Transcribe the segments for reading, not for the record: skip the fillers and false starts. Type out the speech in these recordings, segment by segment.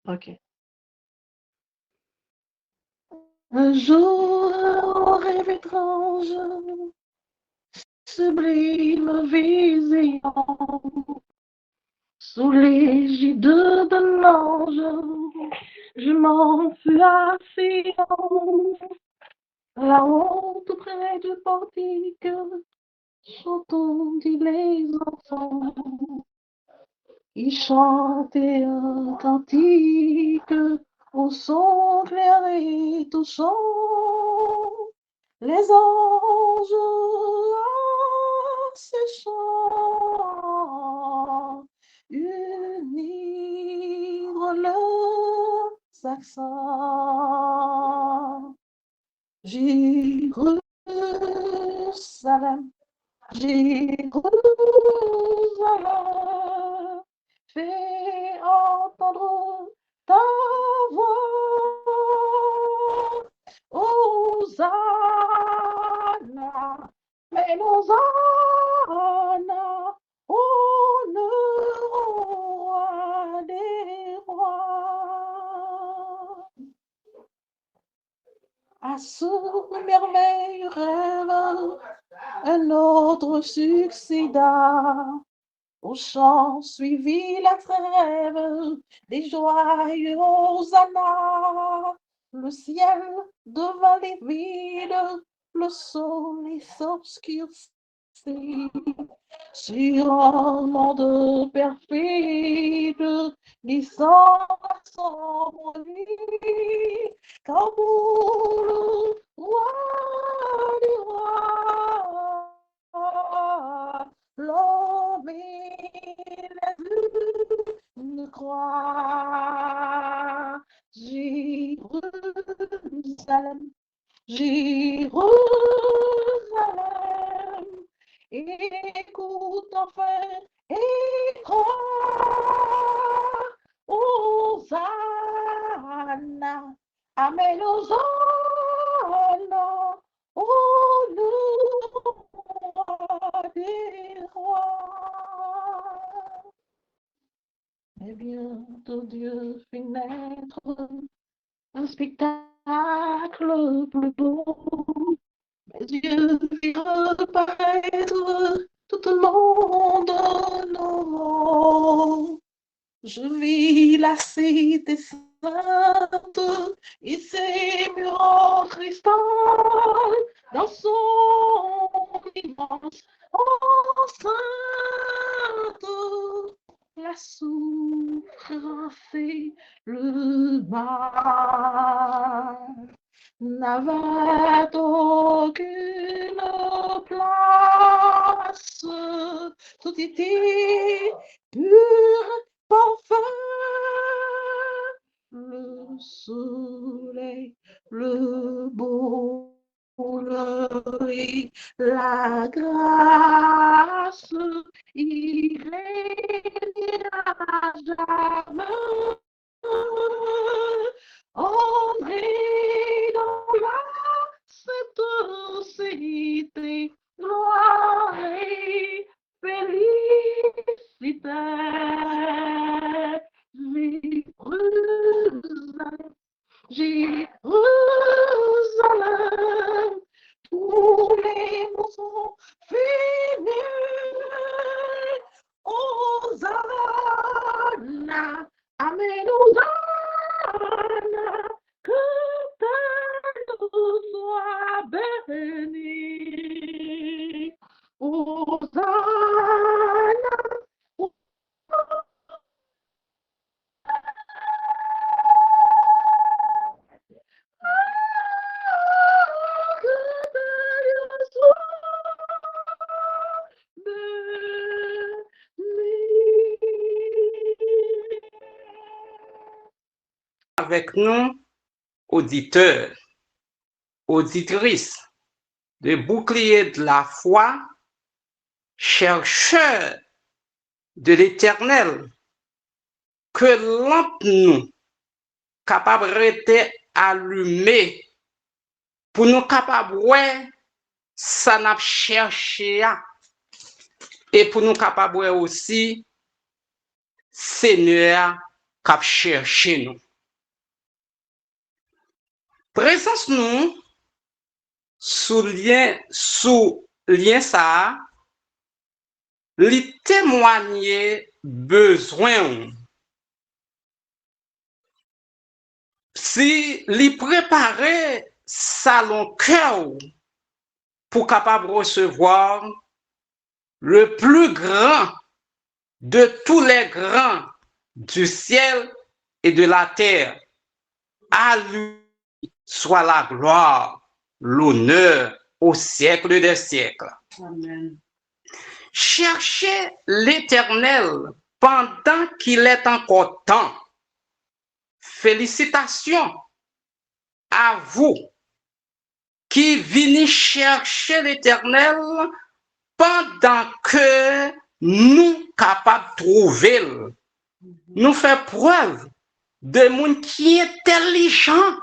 OK. Un jour, rêve étrange, sublime vision, sous l'égide de l'ange, je m'enfuis à Sion, là-haut, tout près du portique, j'entendis les enfants, ils chantaient un cantique au son clair et touchant. Les anges à ce chant unirent leurs accents. Jérusalem, Jérusalem, fais entendre ta voix. Hosanna, mais Hosanna, honneur au roi des rois. À ce merveilleux rêve, un autre succéda. Au chant suivit la trêve des joyeux hosannas. Le ciel devint livide, le soleil s'obscurcit sur un monde perfide, glissant son lit, car pour le roi des rois, l'homme il a vu une croix. Jérusalem, Jérusalem, écoute enfin et crois. Hosanna, Amen, Hosanna, au roi des rois. Et bientôt Dieu fit naître un spectacle plus beau. Mes yeux virent reparaître tout le monde nouveau. Je vis la cité sainte et ses murs en cristal dans son immense enceinte. La souffrance et le mal n'avait aucune place. Tout était pur, parfait. Le soleil, le bonheur et la grâce, il régnera jamais. Entrez dans la cette cité, gloire et félicité. Jérusalem, tous les mots sont finis. Hosanna, Amen, Hosanna, que ta nom soit béni. Hosanna, Avec nous, auditeurs, auditrices, de bouclier de la foi, chercheurs de l'éternel, que lampe nous capable de rester allumée pour nous capable ouais ça n'a cherché et pour nous capable aussi Seigneur k'ap chercher nous. Présence nous sous lien ça, li témoigner besoin. Si li préparer salon cœur pour capable recevoir le plus grand de tous les grands du ciel et de la terre. À lui soit la gloire, l'honneur au siècle des siècles. Amen. Cherchez l'Éternel pendant qu'il est encore temps. Félicitations à vous qui venez chercher l'Éternel pendant que nous capables de trouver. Nous fait preuve de monde qui est intelligent.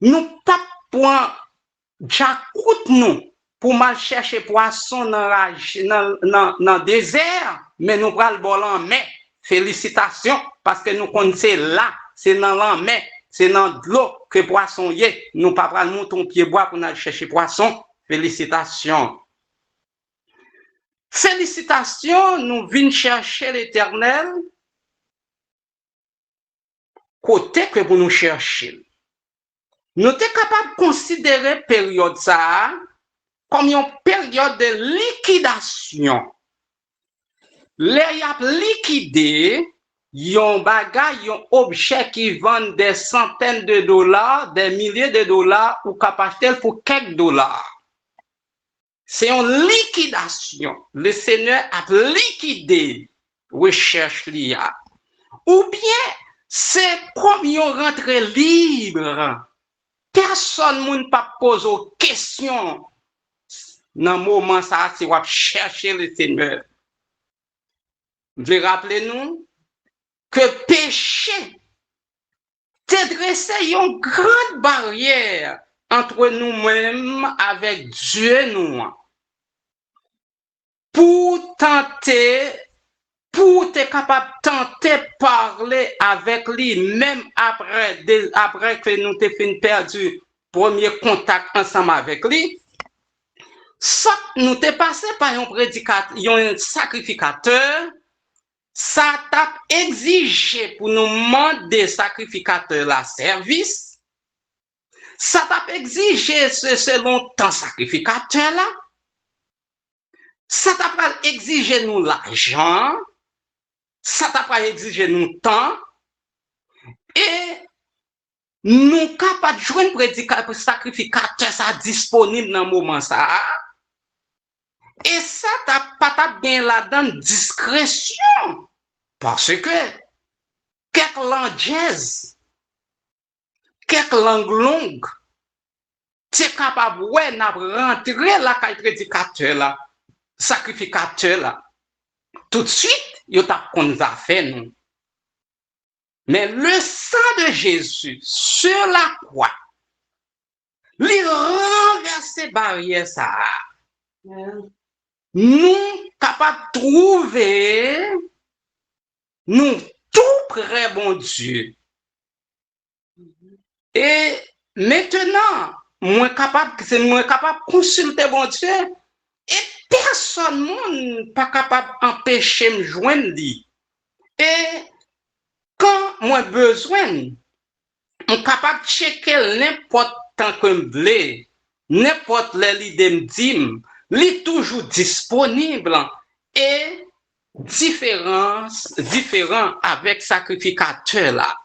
Nous pas point j'écoute nous pour mal chercher poisson dans le désert, mais nous prenons le bol en main. Félicitations, parce que nous connaissons là, c'est dans la main, c'est dans l'eau que poisson y est. Nous pas prenons mouton pied bois pour aller chercher poisson. Félicitations. Félicitations, nous venons chercher l'Éternel côté que pour nous chercher. Nous sommes capables de considérer période ça comme une période de liquidation. Les y a liquidé, yon bagay, yon objet qui vendent des centaines de dollars, des milliers de dollars ou capacité pour quelques dollars. C'est une liquidation. Le Seigneur a liquidé recherche l'IA. Ou bien, c'est comme yon rentre libre. Personne ne pas poser aux questions. Dans le moment ça, c'est qu'on chercher le Seigneur. Vous rappelez-nous que péché te dressé une grande barrière entre nous-mêmes avec Dieu nous. Pour tenter, pour être capable de tenter parler avec lui, même après que nous avons fait perdu premier contact ensemble avec lui, ça nous t'es passé par un prédicateur, un sacrificateur, ça t'a exigé pour nous demander sacrificateur la service, ça t'a exigé selon ton sacrificateur là, ça t'a pas exigé nous l'argent, ça t'a pas exigé nous temps, et nous capables de jouer un prédicateur sacrificateur ça disponible dans le moment ça. Et ça, t'as pas bien là-dedans discrétion. Parce que, quelques langues jazz, quelques langues longues, c'est capable, ouais, n'a rentrer là, quand prédicateur là, sacrificateur là. Tout de suite, il t'a qu'on a fait, nous. Mais le sang de Jésus sur la croix, il renverse ces barrières, ça. Nous capables de trouver nous tout près bon Dieu. Et maintenant, moi capable de consulter bon Dieu et personne n'est pas capable d'empêcher me joindre lui. Et quand moi besoin, on capable de checker n'importe tant que me blé, n'importe l'idée me dit, est toujours disponible et différent avec sacrificateur là.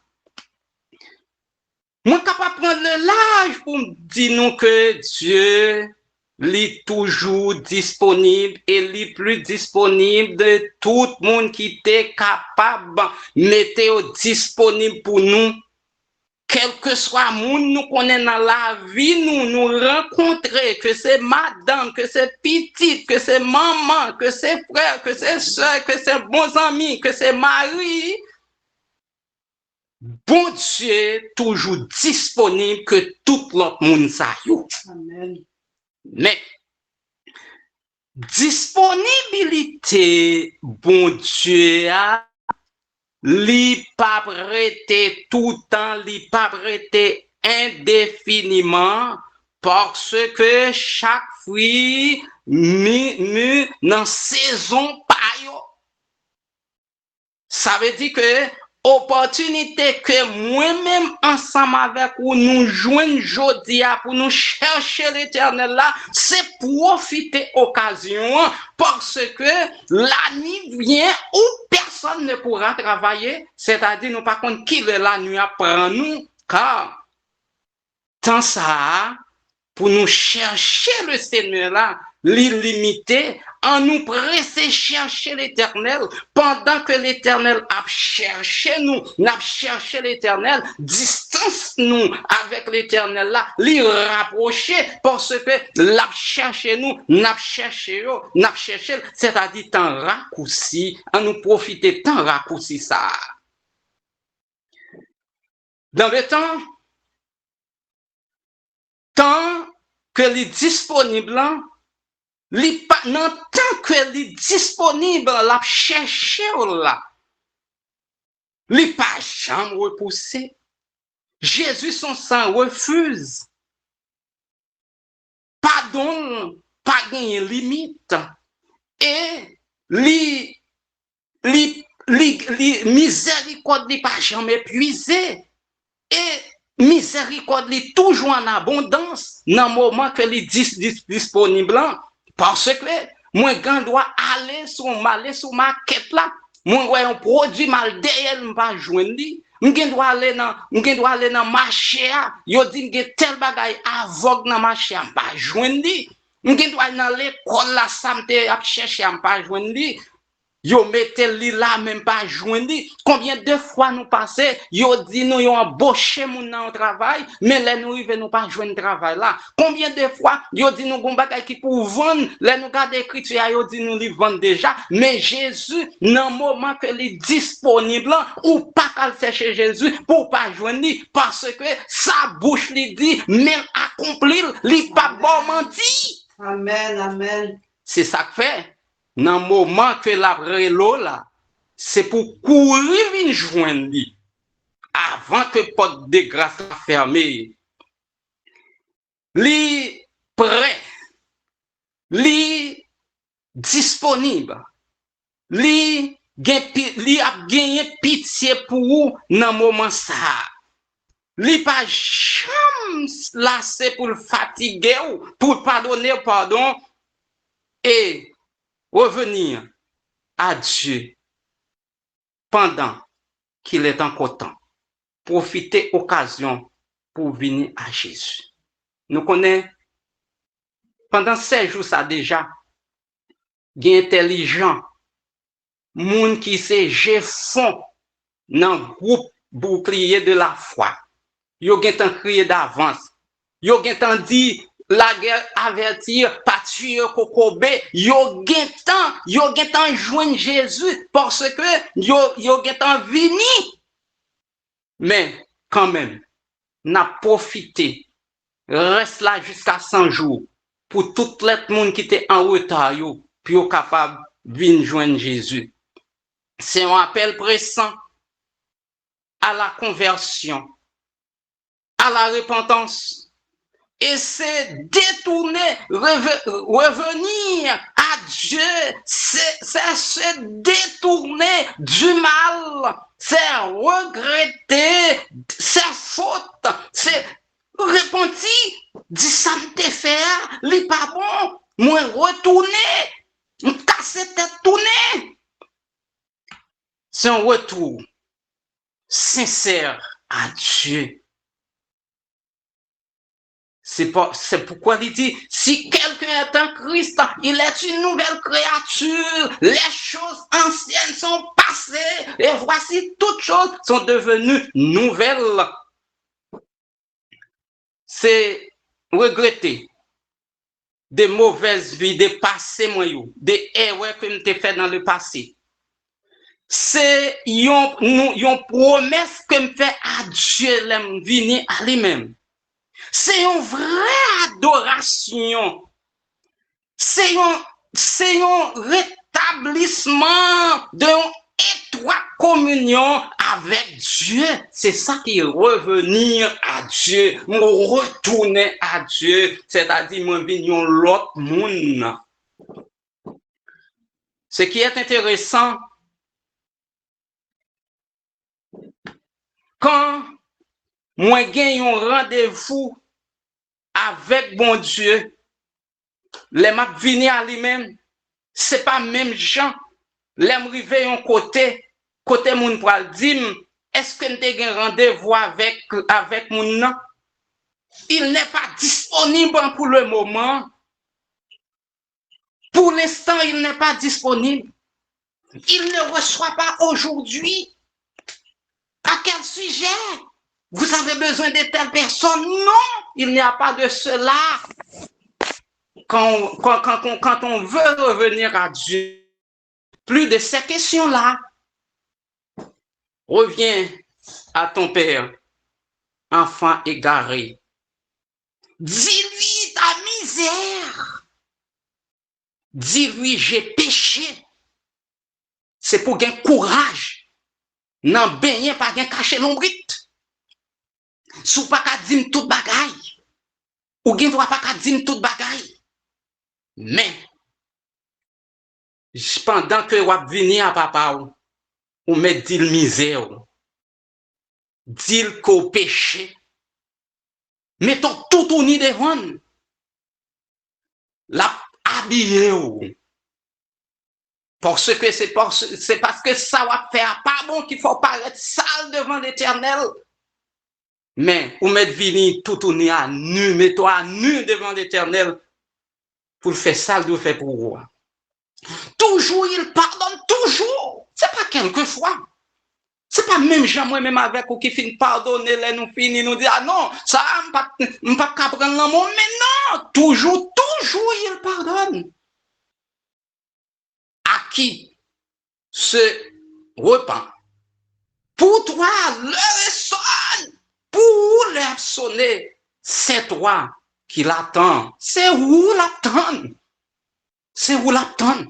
Moi capable de prendre le large pour me dire nous que Dieu est toujours disponible et est plus disponible de tout le monde qui était capable de mettre disponible pour nous. Quel que soit le monde nous connaît dans la vie, nous rencontrer, que c'est madame, que c'est petite, que c'est maman, que c'est frère, que c'est soeur, que c'est bons amis, que c'est mari. Bon Dieu, toujours disponible que tout l'autre monde ça. Amen. Mais, disponibilité, bon Dieu, li pas prêté tout le temps, li pas prêté indéfiniment, parce que chaque fruit mu dans saison pa yo. Ça veut dire que opportunité que moi-même ensemble avec vous nous joignons aujourd'hui pour nous chercher l'éternel là, c'est profiter occasion parce que la nuit vient où personne ne pourra travailler, c'est-à-dire nous par contre qui la nuit apprend nous, car tant ça pour nous chercher le Seigneur là, l'illimité, en nous pressé chercher l'éternel, pendant que l'éternel a cherché nous, n'a cherché l'éternel, distance nous avec l'éternel là, l'y rapprocher, parce que l'a cherché nous, n'a cherché, c'est-à-dire tant raccourci, en nous profiter tant raccourci ça. Dans le temps que les disponible, non tant que les disponible, la chercher là, les pas jamais repoussé. Jésus son sang refuse. Pardon, pas gagner limite. Et les miséricorde n'est pas jamais épuisé. Et miséricorde est toujours en abondance dans le moment que les disponible. Parce que moi, je dois aller sur ma quête là. Moi, je un produit mal derrière, je ne pas joindre. Je dois aller dans le marché. Je dis que tel bagage aveugle dans le marché, je ne pas joindre. Je dois aller dans l'école là, ça me chercher, je ne pas joindre. Yo mette li là même pas joindre. Combien de fois nous passer, yo dit nous yo embauché moun nan travail, mais là nous rive nous pas joindre travail là. Combien de fois yo dit nous gon bagay qui pour vendre, là nous garder écriture yo dit nous li vendre déjà, mais Jésus dans moment que li disponible ou pas qu'à chercher Jésus pour pas joindre parce que sa bouche li dit même accomplir li pas bon menti. Amen, amen. C'est ça que fait. Dans le moment que la relo là, c'est pour courir une joindre avant que porte de grâce fermée. Li prêt, li disponible, li a gagné pitié pour vous dans le moment ça. Li pas jamais lassé pour le fatiguer ou pour pardonner pardon et revenir à Dieu pendant qu'il est encore temps. Profiter occasion pour venir à Jésus. Nous connaissons, pendant 16 jours, ça déjà, des intelligents, moun qui se font dans le groupe bouclier de la foi. Yo gen tan crier d'avance. Yo gen tan dit la guerre avertir, pas tuer Kokobe, yo gen tan joindre Jésus parce que yo gen tan vini. Mais quand même, n'a profité, reste là jusqu'à 100 jours pour tout le monde qui était en retard, puis yo capable de venir joindre Jésus. C'est un appel pressant à la conversion, à la repentance. Et c'est détourner, revenir à Dieu, c'est se détourner du mal, c'est regretter ses fautes, c'est repentir, dire ça me te faire, li pas bon, moi retourner, casser tête tourner. C'est un retour sincère à Dieu. C'est pourquoi il dit, si quelqu'un est en Christ, il est une nouvelle créature. Les choses anciennes sont passées et voici toutes choses sont devenues nouvelles. C'est regretter des mauvaises vies, des passés, des erreurs que nous avons fait dans le passé. C'est une promesse que me fait à Dieu l'aime venir à lui-même. C'est une vraie adoration. C'est une c'est un rétablissement d'une étroite communion avec Dieu. C'est ça qui est revenir à Dieu, retourner à Dieu, c'est-à-dire moi venir l'autre monde. Ce qui est intéressant, quand moi gagne un rendez-vous avec bon Dieu, les m'a venir à lui-même, c'est pas même gens. Les m'river un côté moun pral dire, est-ce que t'es un rendez-vous avec moun nan? Il n'est pas disponible pour le moment. Pour l'instant, il n'est pas disponible. Il ne reçoit pas aujourd'hui. À quel sujet? Vous avez besoin de telle personne? Non, il n'y a pas de cela. Quand on veut revenir à Dieu, plus de ces questions-là. Reviens à ton père, enfant égaré. Dis-lui ta misère. Dis-lui, j'ai péché. C'est pour gagner courage. Non, baigner pas gagner cacher l'ombrite. Sou pas qu'à dire tout bagaille. Ou gen doit pas qu'à dire tout bagaille. Mais, pendant que vous venez à papa, ou met dit misère, dit qu'au péché, mettons tout au nid devant, la habillé. Parce que c'est parce que ça va faire pas bon qu'il faut paraître sale devant l'Éternel. Mais ou mettre vini tout au nid à nu, mets-toi à nu devant l'Éternel pour le faire sale de faire pour vous. Toujours il pardonne, toujours. C'est pas quelquefois. C'est pas même gens moi-même avec ou qui finit pardonner, les nous finit, nous dit, ah non, ça, m'pas qu'à prendre l'amour, mais non, toujours il pardonne. À qui se repent. Pour toi, l'heure sonne. Pour l'heure sonner, c'est toi qui l'attends. C'est où l'attends. C'est où l'attends.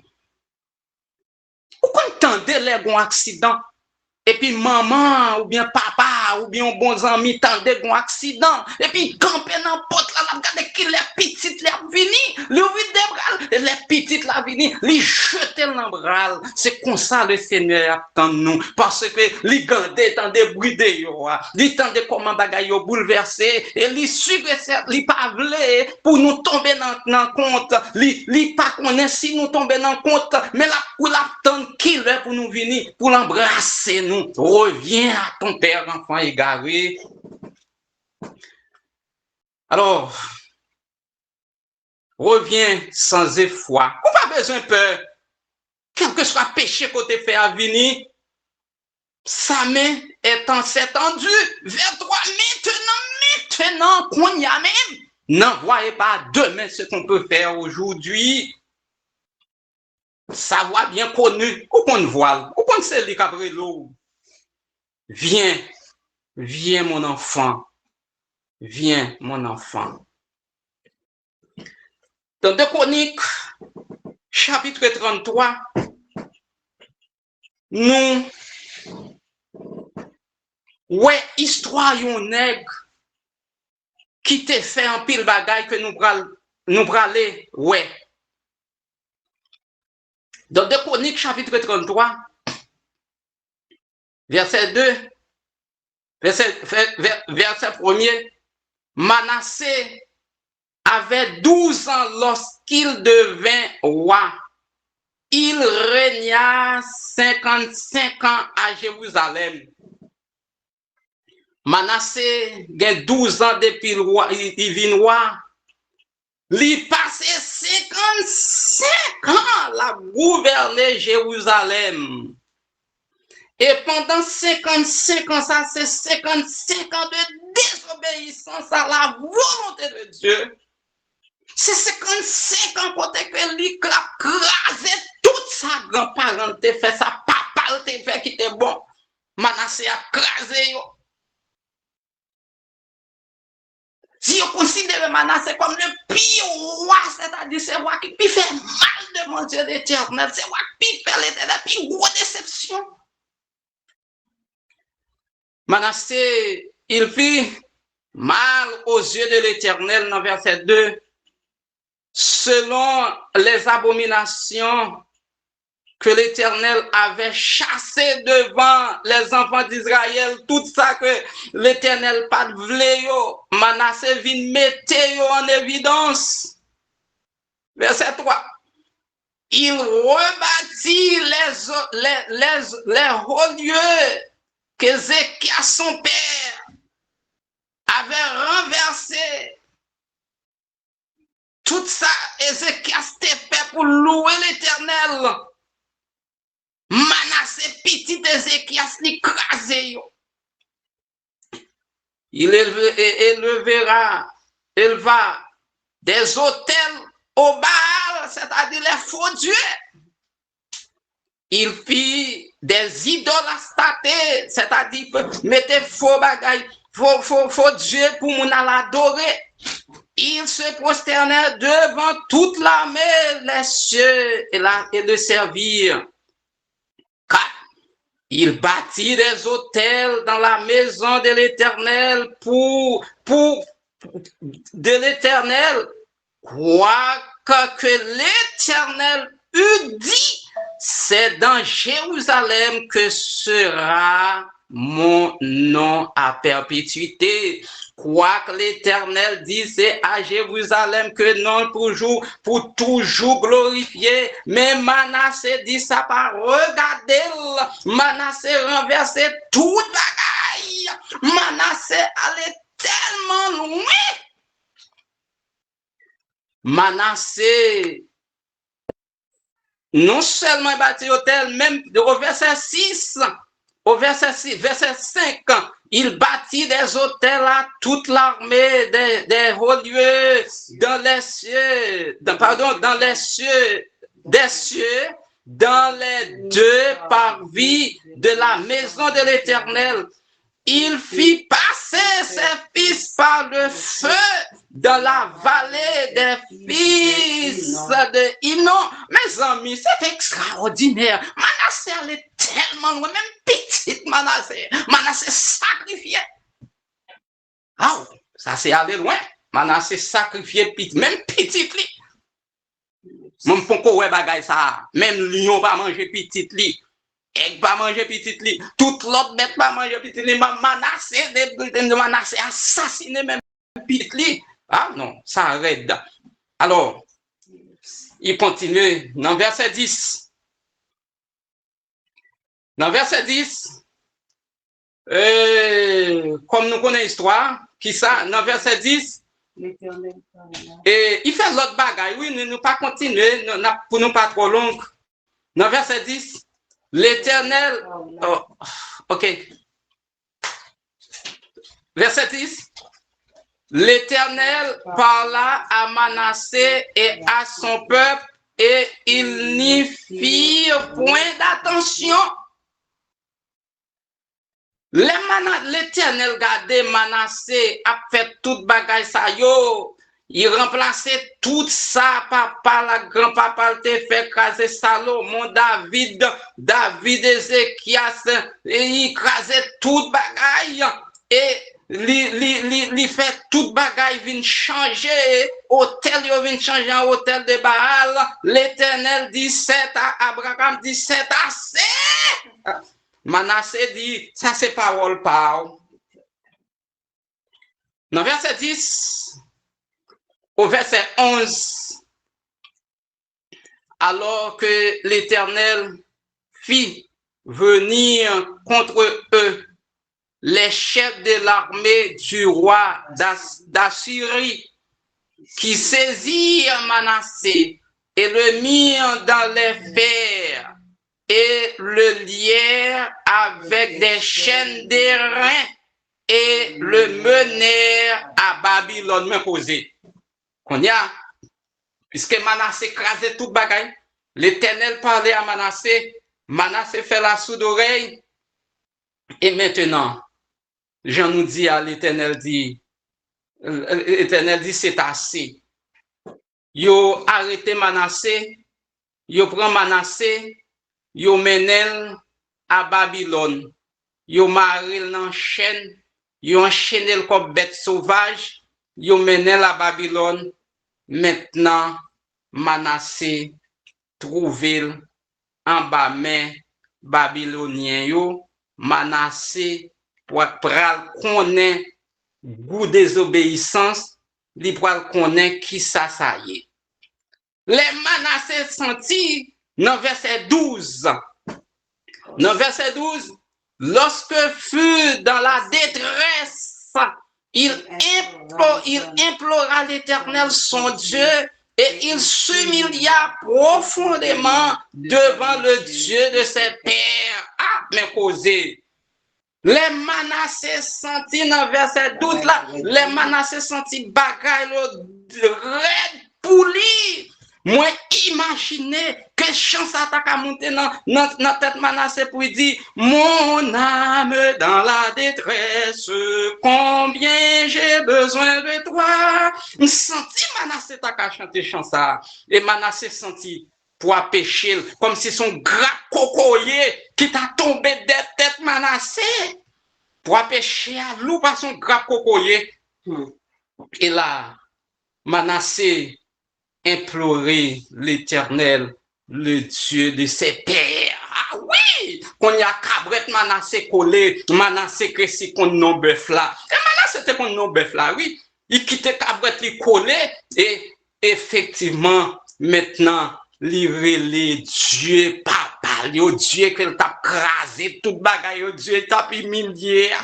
Pourquoi entendez les bons accidents? Et puis maman, ou bien papa, ou bien bon ami, tendez un accident. Et puis camper dans porte là, regardez qui les petites les vini, le vide des bras, et les petites la vini, les jeter dans bras. C'est comme ça le Seigneur attend nous. Parce que les gardés tant des bruits de yo, les tant de comment bagaille yo bouleversé, et les suivre les pas vle pour nous tomber dans compte, les pas connaît si nous tomber dans compte, mais là pour l'attendre qui là pour nous venir, pour l'embrasser nous. Reviens à ton père, enfant égaré. Alors, reviens sans effroi. On n'a pas besoin de peur. Quel que soit péché qu'on te fait à venir, sa main est étendue vers toi maintenant, qu'on y a même. N'envoyez pas demain ce qu'on peut faire aujourd'hui. Savoir bien connu, ou qu'on voile, ou qu'on sait les cabrello. Viens, mon enfant. Viens, mon enfant. Dans 2 Chroniques, chapitre 33, nous, histoire yon nègre qui te fait un pile bagaille que nous bralé, Dans 2 Chroniques, chapitre 33, verset 2, verset 1er, Manassé avait 12 ans lorsqu'il devint roi. Il régna 55 ans à Jérusalem. Manassé a 12 ans depuis le roi, il vient roi. Il passé 55 ans à gouverner Jérusalem. Et pendant 55 ans, ça c'est 55 ans de désobéissance à la volonté de Dieu. C'est 55 ans côté que lui a crasé toute sa grand-parenté, fait sa papa te fait qui était bon. Manassé a crasé yo. Si on considère Manassé comme le pire roi, c'est-à-dire c'est roi qui fait mal devant Dieu l'Éternel, c'est roi qui fait l'Éternel, puis grosse déception. Manassé, il fit mal aux yeux de l'Éternel dans verset 2, selon les abominations que l'Éternel avait chassées devant les enfants d'Israël, tout ça que l'Éternel pas voulait, Manassé vient mettre en évidence. Verset 3. Il rebâtit les hauts lieux que Zéchias, son père, avait renversé. Tout ça, Ézéchias était fait pour louer l'Éternel. Manassé, petit Ézéchias, l'écrasé. Il éleva des autels au Baal, c'est-à-dire les faux dieux. Il fit des idolâtres, c'est-à-dire mettre faux bagailles, faux dieux pour mon l'adorer. Il se prosternait devant toute l'armée, les cieux et le servir. Car il bâtit des autels dans la maison de l'Éternel de l'Éternel, quoique l'Éternel eût dit, c'est dans Jérusalem que sera mon nom à perpétuité. Quoique l'Éternel disait à Jérusalem que non pour toujours glorifié, mais Manassé dit ça pas, regardez, Manassé renversait tout bagaille, Manassé allait tellement loin. Manassé non seulement bâti hôtel, même au verset 6, verset 5, il bâtit des hôtels à toute l'armée des hauts lieux dans les cieux, dans les cieux, des cieux, dans les deux parvis de la maison de l'Éternel. Il fit passer ses fils par le feu dans la vallée des fils de Inon. Mes amis, c'est extraordinaire. Manassé allait tellement loin, même petite Manassé. Manassé sacrifié. Ah, ça c'est aller loin. Manassé sacrifié, même petite li. Mon ponko ouais bagay ça. Même lion pas manger petite li. Et pas manger petite li, toute l'autre bête pas manger petite li, Manassé assassiné même petite li. Ah non, ça arrête. Alors, il continue dans verset 10. Dans verset 10, comme nous connaissons l'histoire, qui ça, dans verset 10, et il fait l'autre bagaille, oui, nous pas continuer, pour nous pas trop long. Dans verset 10, l'Éternel, oh, ok. Verset 10. L'Éternel parla à Manassé et à son peuple et ils n'y firent point d'attention. L'Éternel gardait Manassé a fait toute bagaille ça yo. Il remplaçait tout ça, papa, la grand-papa, te fait craser Salomon, David, Ézéchias, et il crasait toute bagaille, et il fait toute bagaille, vient changer, hôtel, il vient changer en hôtel de Baal, l'Éternel dit, c'est à Abraham, dit, c'est assez. Manassé dit, ça c'est parole par. Dans verset 10, au verset 11, alors que l'Éternel fit venir contre eux les chefs de l'armée du roi d'Assyrie, qui saisirent Manassé et le mirent dans les fers et le lièrent avec des chaînes d'airain et le menèrent à Babylone. Me poser. Qu'on y a, puisque Manassé écrasait tout bagaille, l'Éternel parlait à Manassé, Manassé fait la sourde oreille, et maintenant, Jean nous dit à l'Éternel dit, l'Éternel dit c'est assez. Yo arrêté Manassé, yo prend Manassé, yo menel à Babylone. Yo maril dans chaîne, yo enchaîné comme bête sauvage, yo menel à Babylone. Maintenant, Manassé trouvé en bas main babylonien yo, Manassé pral connaît goût désobéissance, li pral connaît qui ça y est. Les Manassé senti dans verset 12. Dans verset 12, lorsque fut dans la détresse, il implora l'Éternel son Dieu et il s'humilia profondément devant le Dieu de ses pères. Ah, mais causé. Les Manassé senti dans verset 12 là, les Manassé senti bagaille le red pouli. Moi, imaginez quelle chance attaque à monter dans tête Manassé pour dire mon âme dans la détresse, combien j'ai besoin de toi. Senti Manassé t'a chanter chanson et Manassé senti pour pécher comme si son gras cocoyer qui t'a tombé de tête Manassé pour pécher à loup par son gras cocoyer. Et là, Manassé implorer l'Éternel, le Dieu de ses pères. Ah oui! Qu'on y a cabret Manassé collé, Manassé créci qu'on non bœuf là. Et Manassé c'était qu'on non bœuf là, oui. Il quittait cabret, il collé, et effectivement, maintenant, livrez Dieu, papa, le Dieu qu'elle t'a crasé, tout bagaille, le Dieu t'a humilié.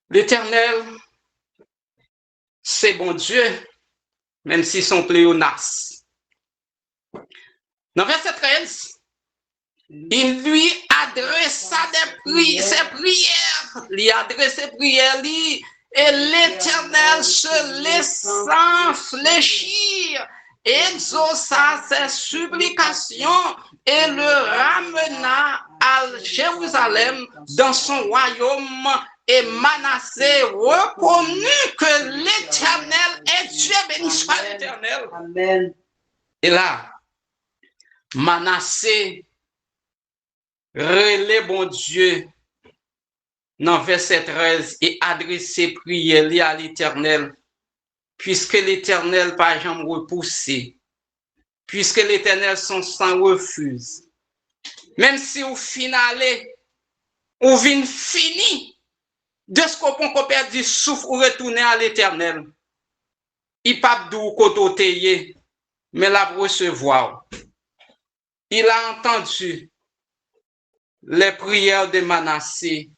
L'Éternel, c'est bon Dieu, même si son pléonas. Dans verset 13, il lui adressa ses prières. Il adressa ses prières, et l'Éternel se laissant fléchir, exauça ses supplications et le ramena à Jérusalem dans son royaume. Et Manassé reconnut que l'Éternel est Dieu, béni soit l'Éternel. Amen. Et là, Manassé relève bon Dieu dans verset 13 et adressé prière à l'Éternel, puisque l'Éternel pas jamais repoussé, puisque l'Éternel son sang refuse. Même si au final, ou vient fini, de ce qu'on perd du souffle ou retourner à l'Éternel. Il pas d'où côté, mais la recevoir. Il a entendu les prières de Manassé.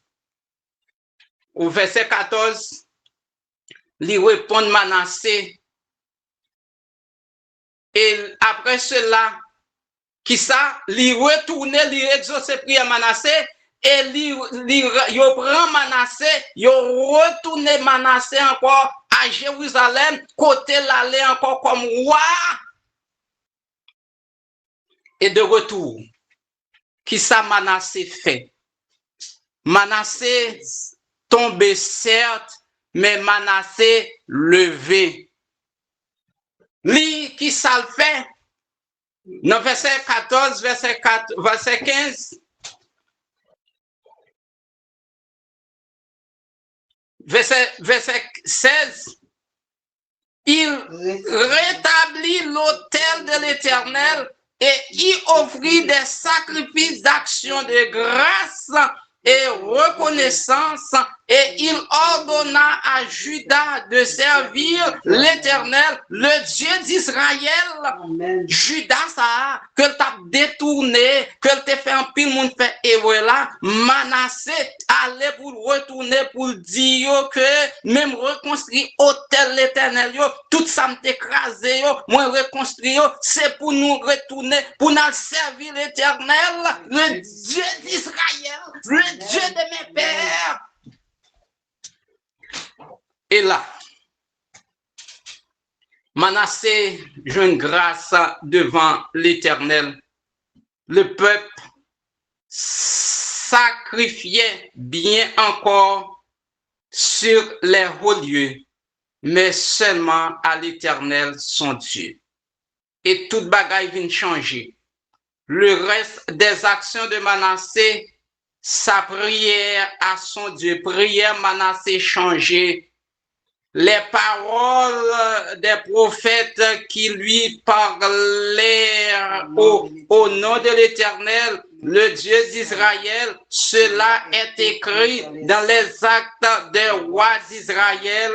Au verset 14, il répond Manassé. Et après cela, qui ça, il retourne, il exauce prières Manassé. Et il prend Manassé, il retourne Manassé encore à Jérusalem, côté l'aller encore comme roi. Et de retour, qui ça Manassé fait? Manassé tombé certes, mais Manassé levé. Lui, qui ça le fait? Dans verset 14, verset 15, verset 16, il rétablit l'autel de l'Éternel et y offrit des sacrifices d'action de grâce et reconnaissance, et il ordonna à Juda de servir l'Éternel, le Dieu d'Israël. Juda, ça, que t'a détourné, que t'a fait un pile monde fait, et voilà, Manassé allait pour retourner pour dire que même reconstruire hôtel l'Éternel, tout ça m'a écrasé, moi reconstruire, c'est pour nous retourner, pour nous servir l'Éternel, le Dieu d'Israël, le Dieu de mes pères. Et là, Manassé joue grâce devant l'Éternel. Le peuple sacrifiait bien encore sur les hauts lieux, mais seulement à l'Éternel son Dieu. Et toute bagaille vient changer. Le reste des actions de Manassé, sa prière à son Dieu, prière Manassé changée. Les paroles des prophètes qui lui parlaient au nom de l'Éternel, le Dieu d'Israël, cela est écrit dans les actes des rois d'Israël.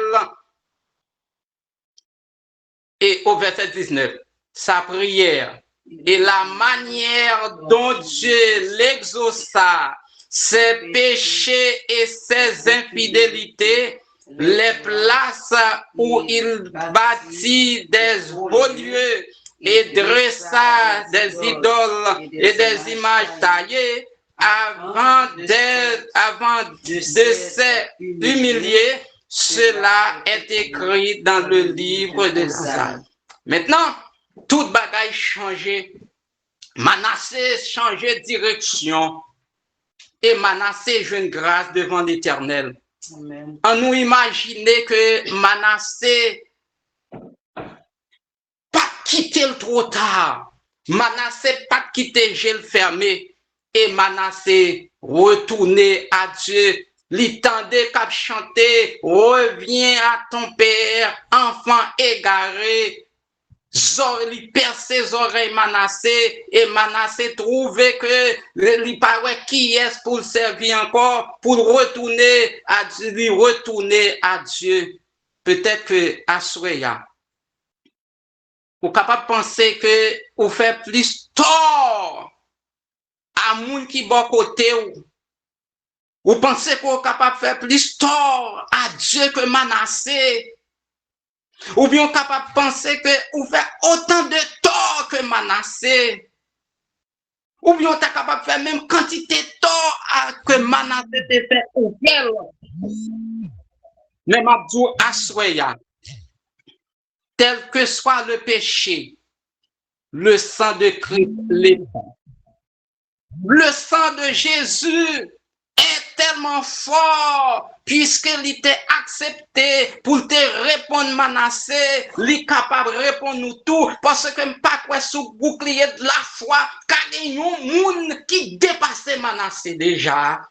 Et au verset 19, sa prière et la manière dont Dieu l'exauça, ses péchés et ses infidélités, les places où il bâtit des beaux lieux et dressa des idoles et des images taillées avant de s'humilier, cela est écrit dans le livre de Samuel. Maintenant, toute bagaille changé. Manassé changeait de direction et Manassé joue une grâce devant l'Éternel. On nous imaginer que Manassé pas quitté le trop tard. Manassé pas quitté gel fermé et Manassé retourné à Dieu. L'itendait qu'à chanter, reviens à ton père, enfant égaré. Il perce ses oreilles Manassé et Manassé trouvait que il paraît qui est pour le servir encore, pour retourner à Dieu, Peut-être que à Soya, vous capable de penser que vous faites plus tort à moun qui bon côté vous pensez que vous capable de faire plus tort à Dieu que Manassé. Ou bien capable de penser que vous faites autant de tort que Manassé. Ou bien vous êtes capable de faire même quantité de tort que Manassé te fait ou quel. Mais Mabdou Aswaya, tel que soit le péché, le sang de Christ l'épand. Le sang de Jésus est tellement fort puisqu'il était accepté pour te répondre Manassé, il est capable de répondre nous tout parce que pas quoi sous bouclier de la foi car il y a un monde qui dépasse Manassé déjà.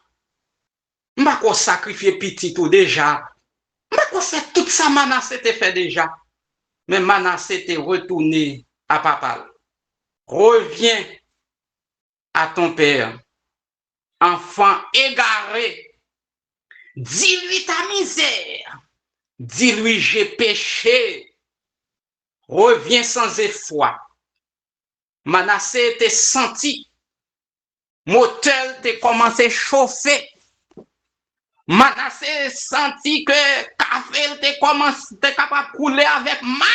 M'a quoi sacrifier petit tout déjà. M'a quoi faire tout ça Manassé te fait déjà. Mais Manassé t'est retourné à papa. Reviens à ton père. Enfant égaré, dis-lui ta misère, dis-lui j'ai péché, reviens sans effroi. Manassé était senti, moteur t'est commencé à chauffer. Manassé senti que café t'est commencé t'es capable de couler avec ma.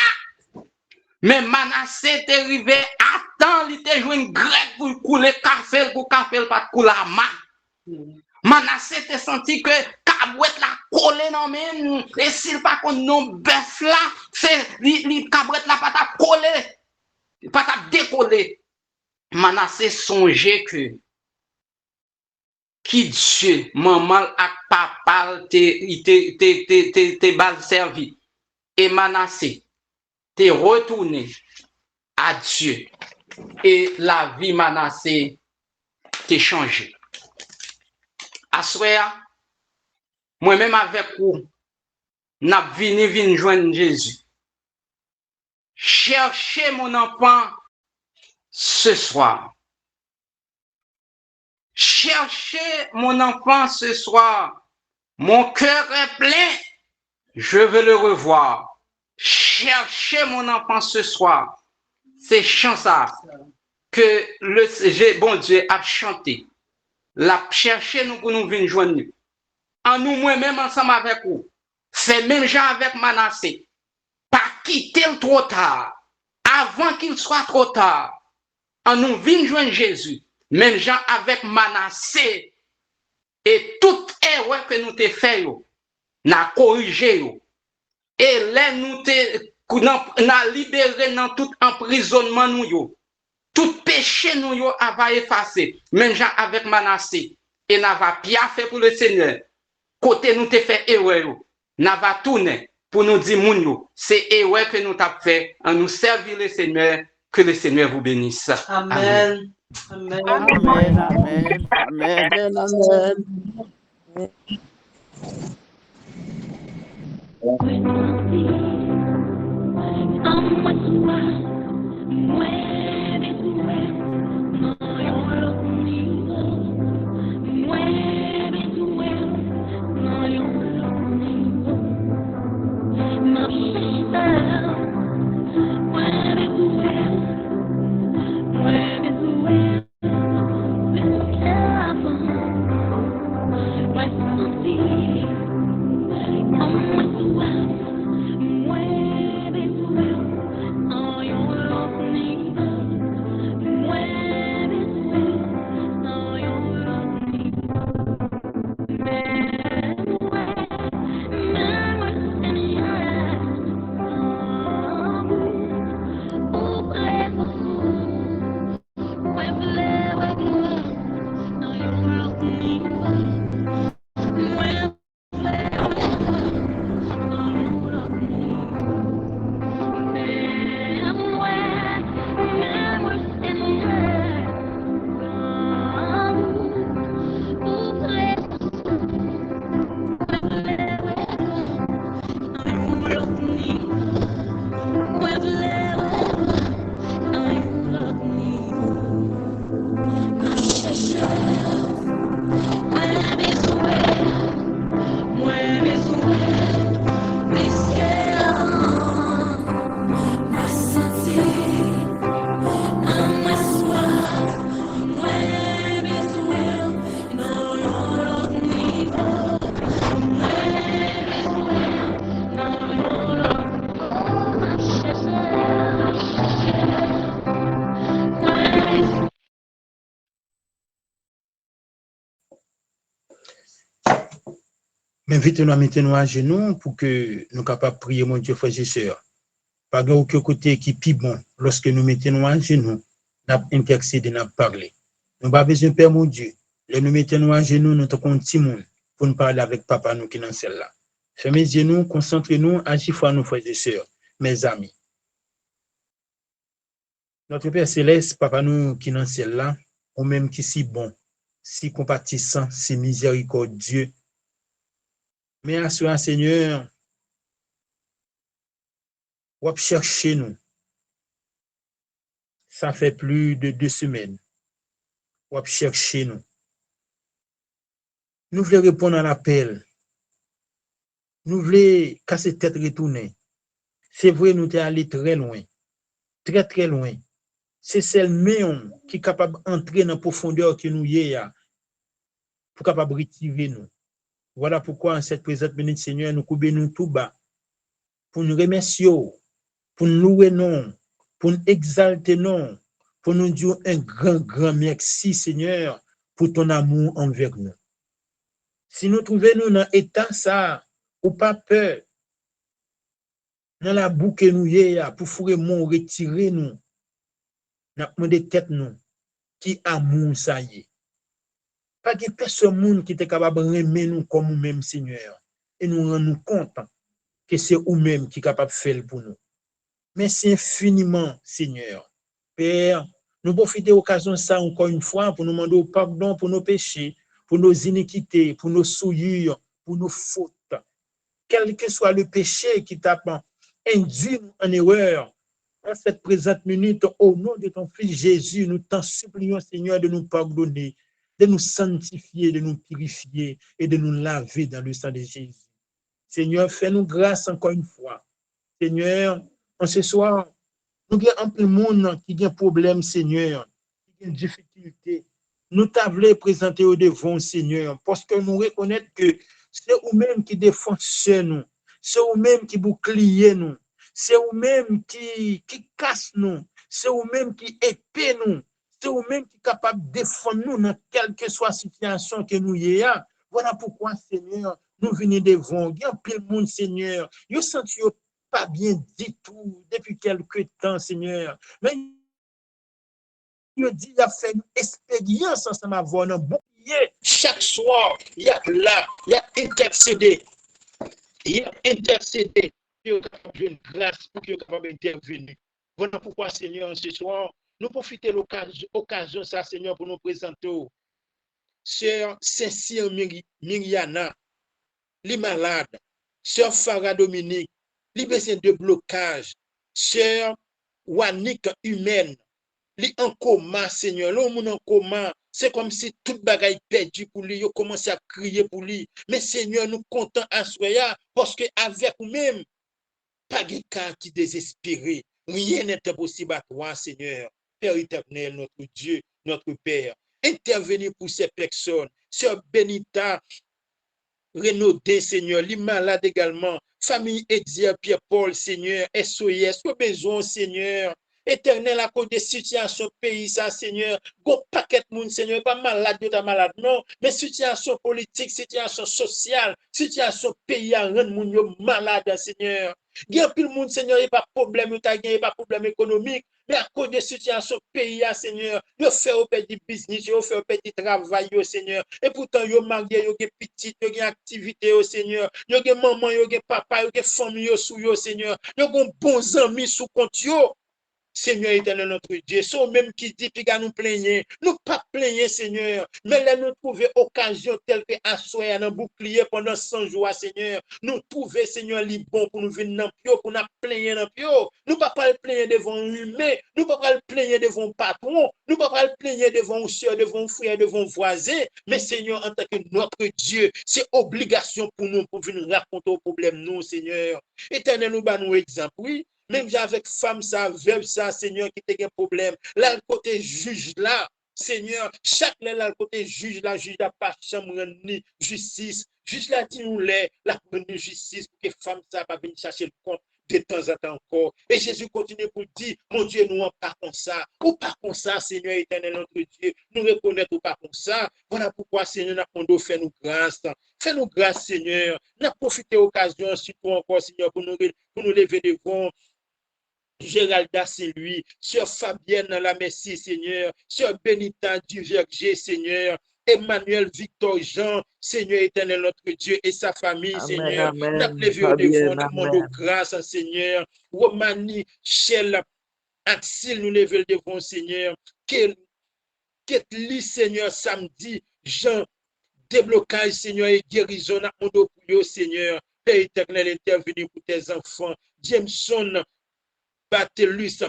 Mais Manassé t'est arrivé à temps, il était joué une grecque pour couler café, pour café pas couler à ma. Manassé t'est senti que cabouette la collé dans même et s'il pas qu'on non bœuf là, c'est li cabouette la pas ta collé, pas ta décoller. Manassé songeait que qui Dieu, maman ak papa te bal servi et Manassé t'es retourné à Dieu et la vie Manassé t'est changé. Assoya, moi-même avec vous, n'a vini joindre Jésus. Cherchez mon enfant ce soir. Cherchez mon enfant ce soir. Mon cœur est plein. Je veux le revoir. Cherchez mon enfant ce soir. C'est chant ça que le bon Dieu a chanté. La chercher nous pour nous venir joindre. En nous moi-même ensemble avec vous. C'est même gens avec Manassé. Pas quitter le trop tard. Avant qu'il soit trop tard. En nous venir joindre Jésus. Même gens avec Manassé. Et tout erreur que nous te fait, n'a corrigé. Et là nous te n'a libéré dans tout emprisonnement nous. Tout péché nous a va effacer. Même gens avec Manassé. Et n'a va bien fait pour le Seigneur. côté nous te fait erreur, n'a va tourner pour nous dire moun yo, c'est erreur que nous t'a fait en nous servir le Seigneur, que le Seigneur vous bénisse. Amen. Amen. Amen, amen, amen. Amen, amen. M'invitez-nous à mettre nous à genoux pour que nous capables de prier, mon Dieu, frères et sœurs. Pas de aucun côté qui est bon lorsque nous mettons à genoux, nous intercédé, nous parlé. Nous n'avons pas besoin, Père, mon Dieu. Nous mettons à genoux, nous avons un petit monde pour nous parler avec papa, nous qui est dans celle-là. Fermez les yeux, concentrez-nous, agissez nous, frères et sœurs, mes amis. Notre Père Céleste, papa, nous qui est dans celle-là, ou même qui est si bon, si compatissant, si miséricordieux. Mais assurant, Seigneur, ou chercher nous. Ça fait plus de 2 semaines. Ou chercher nous. Nous voulons répondre à l'appel. Nous voulons casser tête retourner. C'est vrai, nous sommes allés très loin. Très, très loin. C'est celle-même qui est capable d'entrer dans la profondeur que nous y est pour capable retirer nous. Voilà pourquoi en cette présente minute, Seigneur, nous coupons nous tout bas pour nous remercier, pour nous louer non, pour nous exalter non, pour nous dire un grand merci, Seigneur, pour ton amour envers nous. Si nous trouvons dans l'état ça, ou pas peur, dans la boue que nous y est, pour fourrer mon retirer nous, nous avons des têtes nous, qui amour ça y est. Pas de personne qui est capable de remettre nous comme nous-mêmes, Seigneur, et nous rendre nous compte que c'est nous-mêmes qui est capable de faire pour nous. Merci infiniment, Seigneur. Père, nous profitons de l'occasion de ça encore une fois pour nous demander pardon pour nos péchés, pour nos iniquités, pour nos souillures, pour nos fautes. Quel que soit le péché qui t'a induit en erreur, en cette présente minute, au nom de ton Fils Jésus, nous t'en supplions, Seigneur, de nous pardonner, de nous sanctifier, de nous purifier et de nous laver dans le sang de Jésus. Seigneur, fais-nous grâce encore une fois. Seigneur, en ce soir, nous avons un peu de monde qui a un problème, Seigneur, qui a une difficulté. Nous t'avons présenté au devant, Seigneur, parce que nous reconnaissons que c'est vous-même qui défendez nous, c'est vous-même qui boucliez nous, c'est vous-même qui casse nous, c'est vous-même qui épée nous, c'est vous-même qui est capable de défendre nous dans quelle que soit la situation que nous y ayons. Voilà pourquoi, Seigneur, nous venons devant. Il y a un peu de monde, Seigneur. Vous sentez pas bien du tout depuis quelque temps, Seigneur. Mais il dit, il a fait une expérience ensemble avec nous, bon prié chaque soir. Il y a là, il y a intercédé. Il a intercédé pour qu'il y ait une grâce, pour qu'il y ait capable d'intervenir. Voilà pourquoi, Seigneur, ce soir, nous profitons de l'occasion, ça, Seigneur, pour nous présenter. Sœur Cécile Myriana, les malades. Sœur Farah Dominique, les besoins de blocage. Sœur Wanik Humaine, les en coma, Seigneur. L'homme en coma, c'est comme si toute bagaille perdu pour lui, il commence à crier pour lui. Mais Seigneur, nous comptons à soi parce qu'avec nous-mêmes, pas de cas qui désespéré. Rien n'est impossible à toi, Seigneur. Père éternel, notre Dieu, notre Père. Intervenir pour ces personnes. Sœur Benita Renaudé, Seigneur, les malades également. Famille Edia, Pierre-Paul, Seigneur, SOS, au besoin, Seigneur. Éternel, à cause des situations pays, ça, Seigneur. Go paquet de monde, Seigneur, pas malade, pas malade, non. Mais situation politique, situation sociale, situation pays, à rendre monde malade, Seigneur. Il y a plus de monde, Seigneur, il n'y a pas de problème, il n'y a pas de problème économique. Mais à cause des situations pays, Seigneur, il fait au pays du business, il fait au pays du travail, Seigneur. Et pourtant, il y a marié, il y a petit, il y a activité, Seigneur. Il y a maman, il y a papa, il y a famille sous, Seigneur. Il y a bons amis sous compte, Seigneur éternel notre Dieu, c'est même qui dit puis nous plaigner, nous pas plaigner Seigneur, mais là nous trouver occasion telle que assoyer dans bouclier pendant 100 jours Seigneur, nous trouver Seigneur li bon pour nous venir dans pio pour nous plaigner dans pio, nous pas le plaigner devant humain, nous pas le plaigner devant patron, nous pas le plaigner devant soeur, devant frère, devant voisin, mais Seigneur en tant que notre Dieu, c'est obligation pour nous pour venir raconter au problème nous Seigneur. Éternel nous ba nous exemple, oui. Même avec femme, ça, veuve, ça, Seigneur, qui a un problème. Là, le côté juge, là, Seigneur, chaque là, le côté juge, la juge n'a pas chambre ni justice. Juge là, dit-nous la justice pour que femme, ça, va venir chercher le compte de temps en temps encore. Et Jésus continue pour dire, mon Dieu, nous, pas comme ça. Ou pas comme ça, Seigneur éternel, notre Dieu. Nous reconnaître ou pas comme ça. Voilà pourquoi, Seigneur, nous fait nous grâce. Fais-nous grâce, Seigneur. Nous avons profité de l'occasion, surtout encore, Seigneur, pour nous lever devant. Géralda, c'est lui. Sœur Fabienne, la merci, Seigneur. Sœur Benita Duverger, Seigneur. Emmanuel Victor Jean, Seigneur éternel, notre Dieu, et sa famille, Amen, Seigneur. amen. Nous levé au devant, nous demandons grâce, Seigneur. Romani, Shell, Axel, nous levé devant, Seigneur. Ketli, Seigneur, samedi, Jean, déblocage, Seigneur, et guérison, nous demandons pour eux, Seigneur. Père éternel, intervenu pour tes enfants. Jameson, Baptélus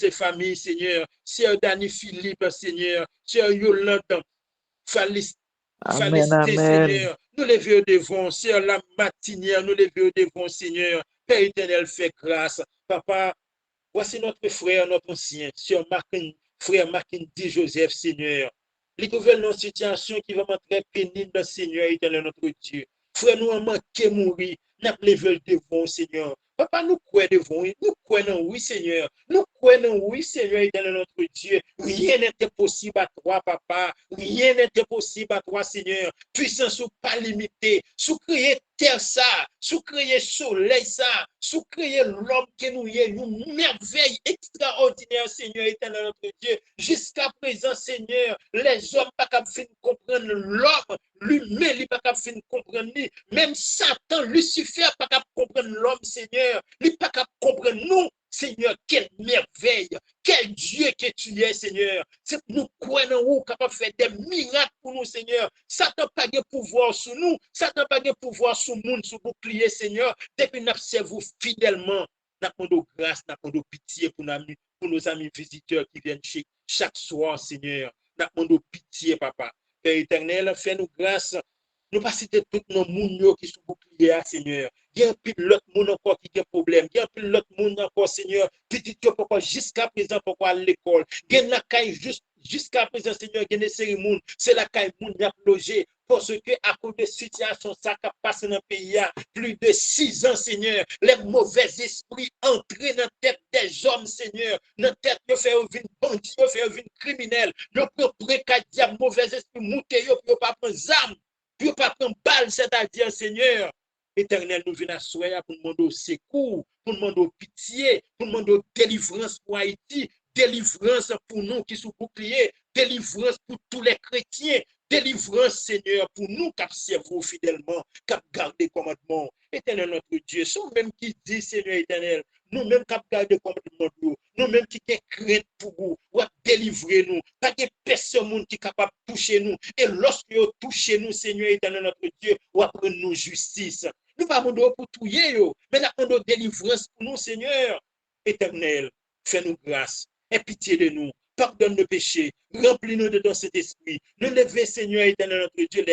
et famille, Seigneur. Sœur Dani Philippe, Seigneur. Sœur Yolande, Félicité, Seigneur. Nous levons devant. Sœur la matinière, nous levons devant, Seigneur. Père éternel, fais grâce. Papa, voici notre frère, notre ancien. Sœur frère Mackenzie Joseph, Seigneur. Les gouvernements situation qui va très pénible, Seigneur éternel, notre Dieu. Frère, nous avons manqué mourir. Nous levons devant, Seigneur. Papa, nous croyons devant, nous croyons oui, Seigneur. Nous croyons oui, Seigneur, éternel notre Dieu. Rien n'est possible à toi, Papa. Rien n'est possible à toi, Seigneur. Puissance pas limitée. Sous créer terre ça, sous créer soleil ça, sous créer l'homme que nous y est, une merveille extraordinaire, Seigneur, éternel notre Dieu. Jusqu'à présent, Seigneur, les hommes pas capables de comprendre l'homme, l'humain, il pas capable de comprendre ni. Même Satan, Lucifer, pas capable de comprendre l'homme, Seigneur. Il pas capable de comprendre nous. Seigneur, quelle merveille, quel Dieu que tu es, Seigneur. C'est nous croyons où capable de faire des miracles pour nous, Seigneur. Satan pas de pouvoir sur nous, Satan pas de pouvoir sur le monde, sur bouclier, Seigneur. Depuis nous servons fidèlement, nous avons grâce, nous avons pitié pour nos amis visiteurs qui viennent chaque soir, Seigneur. Nous avons pitié, Papa. Père éternel, fais-nous grâce. Nous pas citer tout nos monde qui sont boucliers, Seigneur. Il y a un peu l'autre monde encore qui a un problème. Il y a un peu l'autre monde encore, Seigneur. Petit pourquoi jusqu'à présent, pourquoi à l'école. Il y a la caille jusqu'à présent, Seigneur, il y a des cérémonies. C'est la caille monde qui a logé. Parce que à cause de situation, ça qui a passé dans le pays, il y a plus de 6 ans, Seigneur. Les mauvais esprits entrés dans la tête des hommes, Seigneur. Dans la tête, ils font une bandit, ils font une criminel. Ils font précaire, mauvais esprits monter, ils ne pas prendre armes. Puis pas prendre balle, c'est-à-dire, Seigneur, éternel, nous venons à soi pour demander secours, pour demander pitié, pour demander délivrance pour Haïti, délivrance pour nous qui sont boucliers, délivrance pour tous les chrétiens, délivrance, Seigneur, pour nous qui servons fidèlement, qui garder commandement. Éternel notre Dieu, sont même qui dit, Seigneur éternel, nous-mêmes qui gardons commandement, nous-mêmes qui avons crainte pour vous, ou délivrer nous, pas de personne qui est capable de toucher nous. Et lorsque vous touchez nous, Seigneur éternel notre Dieu, ou prendre nous justice. Nous ne pouvons pas pour tuer, mais nous avons délivrance pour nous, Seigneur éternel. Fais-nous grâce, aie pitié de nous, pardonne nos péchés, remplis-nous de ton Saint-Esprit. Nous levons, Seigneur éternel notre Dieu,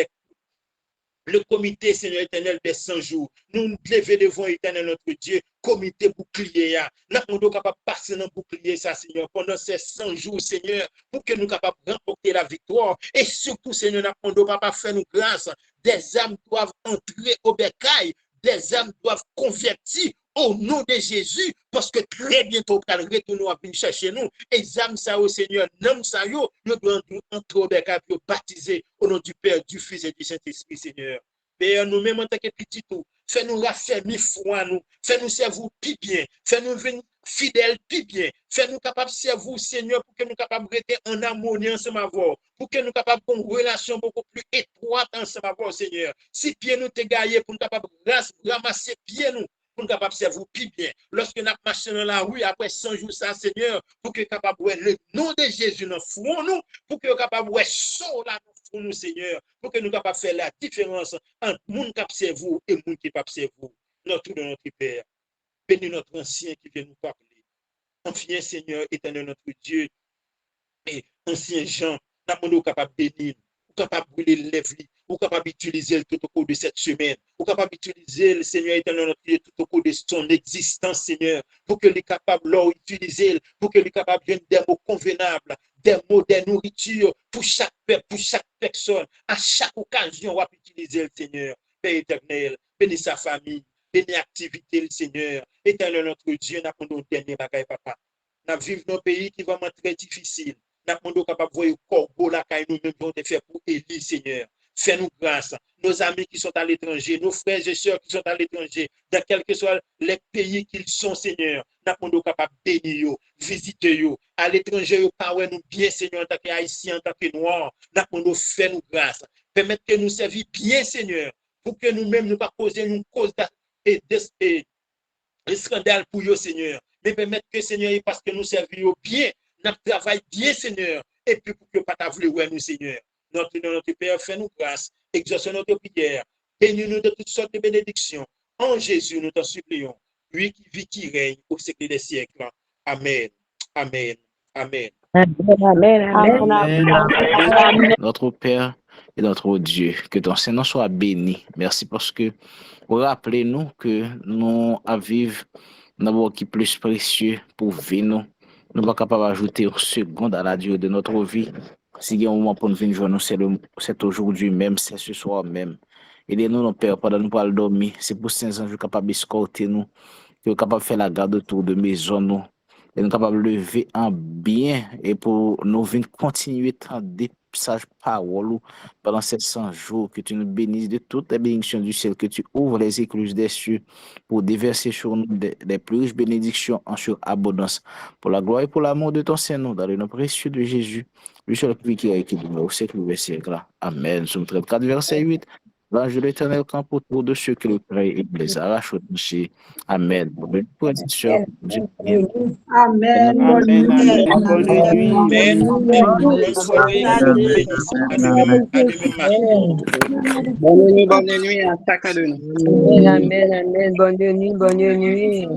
le comité, Seigneur éternel, des 100 jours. Nous nous levons devant éternel notre Dieu, comité bouclier. Nous sommes capables de passer dans le bouclier, ça, Seigneur, pendant ces 100 jours, Seigneur, pour que nous soyons capables de remporter la victoire. Et surtout, Seigneur, nous ne pouvons pas faire nous grâce. Des âmes doivent entrer au bercail, des âmes doivent convertir au nom de Jésus, parce que très bientôt, quand nous retournons à venir chercher nous, et les âmes, ça, au Seigneur, nous devons entrer au bercail pour baptiser au nom du Père, du Fils et du Saint-Esprit, Seigneur. Père, nous-mêmes, en tant que petits tout, fais-nous raffermir foi, nous, fais-nous servir plus bien, fais-nous venir fidèles plus bien, fais-nous capables de servir, Seigneur, pour que nous capables de rester en harmonie ensemble avec vous, pour que nous capables d'avoir une relation beaucoup plus étroite ensemble avec vous, Seigneur. Si pieds nous t'es gaillés, pour nous capables de ramasser pieds nous, pour nous capables de servir plus bien. Lorsque nous marchons dans la rue, après 100 jours, ça, Seigneur, pour que nous capables de le nom de Jésus dans front nous, pour que nous capables de sauver là pour nous, Seigneur, pour que nous capables de faire la différence entre monde qui observe vous et monde qui ne observe vous. Notre Père, bénis notre ancien qui vient nous parler. Enfin, Seigneur, éternel notre Dieu, et ancien Jean, nous sommes capables de bénir, capable de brûler les lèvres, ou capable d'utiliser tout au cours de cette semaine, ou capable d'utiliser le Seigneur éternel notre Dieu tout au cours de son existence, Seigneur, pour que les capables l'utiliser, pour que les capables viennent des mots convenables, des mots de nourriture pour chaque peuple, pour chaque personne, à chaque occasion, on va utiliser le Seigneur, Père éternel, bénis sa famille, bénis l'activité, le Seigneur, éternel notre Dieu, n'a pas de dernier bagaille, papa. Nous vivons dans un pays qui va être très difficile. Nous sommes capables de voir le corbeau là, quand nous devons faire pour Élie, Seigneur. Fais-nous grâce. Nos amis qui sont à l'étranger, nos frères et sœurs qui sont à l'étranger, dans quel que soit les pays qu'ils sont, Seigneur, nous sommes capables de bénir, visiter, à l'étranger, nous bien, Seigneur, en tant qu'Haïtiens, en tant que Noirs, nous sommes fait nous grâce. Permettre que nous servions bien, Seigneur, pour que nous-mêmes ne pas causer une cause de scandale pour eux, Seigneur. Mais permettre que, Seigneur, parce que nous servons bien, nous travaillons bien, Seigneur, et puis pour que pas t'avouer, nous, Seigneur. Notre Père, fais-nous grâce, exauce notre prière, bénis-nous de toutes sortes de bénédictions. En Jésus, nous t'en supplions, lui qui vit, qui règne au siècle des siècles. Amen. Amen. Amen. Notre Père et notre Dieu, que ton Saint-Nom soit béni. Merci parce que vous rappelez-nous que nous vivons dans qui plus précieux pour vivre nous. Nous ne sommes pas capables d'ajouter une seconde à la durée de notre vie. Si il y a un moment pour nous venir jouer, c'est aujourd'hui même, c'est ce soir même. Aidez-nous, nos pères, pendant nous pas dormir. C'est pour 5 ans, je suis capable d'escorter nous, je suis capable de faire la garde autour de maison nous. Et nous sommes capables de lever en bien et pour nous venir continuer à des sages paroles pendant ces 100 jours, que tu nous bénisses de toutes les bénédictions du ciel, que tu ouvres les écluses des cieux pour déverser sur nous des plus riches bénédictions en surabondance. Pour la gloire et pour l'amour de ton Saint-Nom, dans le nom précieux de Jésus, lui seul qui est qui demeure au siècle des siècles. Amen. Somme 34, verset 8. L'ange de l'Éternel campe autour de ceux qui le craignent et les arrache au péché. Amen. Amen. Amen. Bonne nuit. Bonne nuit à chacun de nous. Amen. Bonne nuit.